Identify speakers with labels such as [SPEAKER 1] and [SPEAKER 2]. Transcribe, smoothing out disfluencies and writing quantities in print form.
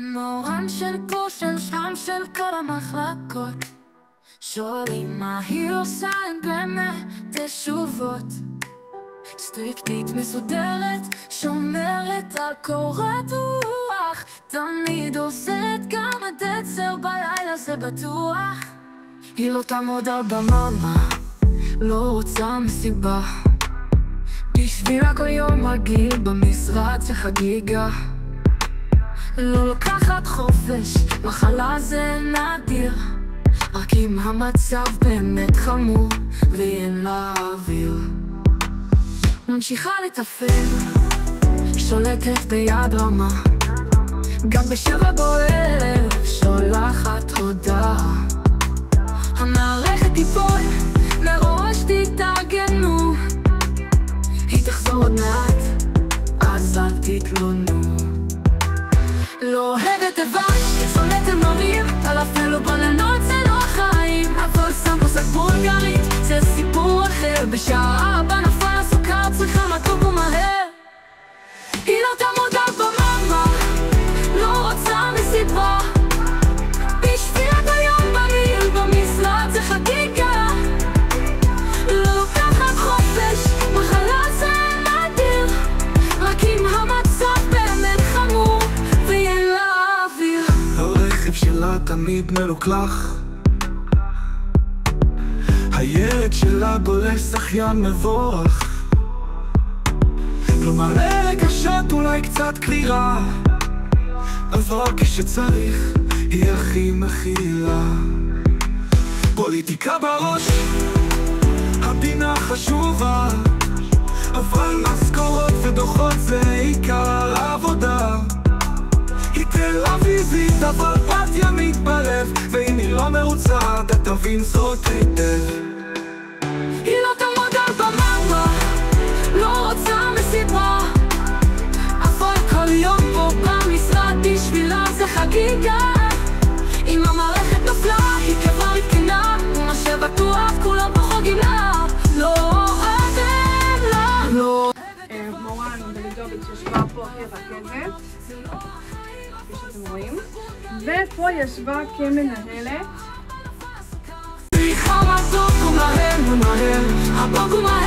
[SPEAKER 1] מורן של גושן, שם של כל המחלקות, שואלים מה היא עושה, אין באמת תשובות. סטריקטית מסודרת, שומרת על קורת רוח, תמיד עוזרת גם עד 10 בלילה, זה בטוח. היא לא תעמוד על בממה, לא רוצה מסיבה, בשבילה כל יום רגיל במשרד זה חגיגה. לא לוקחת חופש, מחלה זה נדיר, רק אם המצב באמת חמור ואין לה אוויר. ממשיכה לטפל, שולטת ביד רמה, גם ב7 בערב שולחת הודעה. המערכת תיפול, מראש תתארגנו, היא תחזור עוד מעט, אז אל תתלונו. לא אוהבת אבק, שונאת אלמרים, על אפילו בננות זה לא החיים, אבל סמבוסק בולגרית זה סיפור אחר. בשעה 4 נפל הסוכר, צריכה מתוק ומהר. היא לא תעמוד על בממה, לא רוצה מסיבה, בשבילה ביום בריא במשרד זה חגיגה. לא לוקחת חופש, מחלה זה נדיר, רק אם המצב באמת חמור ואין לה אוויר.
[SPEAKER 2] הרכב שלה תמיד מלוכלך, הילד שלה גולש שחיין מבורך, לא מראה רגשות, אולי קצת קלירה, אבל כשצריך היא הכי מכילה. פוליטיקה בראש, המדינה חשובה, אבל משכורות ודוחות זה עיקר העבודה. היא תל אביבית אבל בת ימית בלב, ואם היא לא מרוצה אתה תבין זאת היטב.
[SPEAKER 1] היא לא תעמוד על בממה, לא רוצה מסיבה, אבל כל יום פה במשרד בשבילה זה חגיגה. אם המערכת נפלה היא כבר התקנה, מה שבטוח כולם פה חוגגים לה. לא אוהבים לה, לא.
[SPEAKER 3] מורן דוידוביץ' ישבה פה כרכזת, כפי שאתם רואים, ופה ישבה כמנהלת.
[SPEAKER 1] צריכה מתוק ומהר ומהר, הבוק ומהר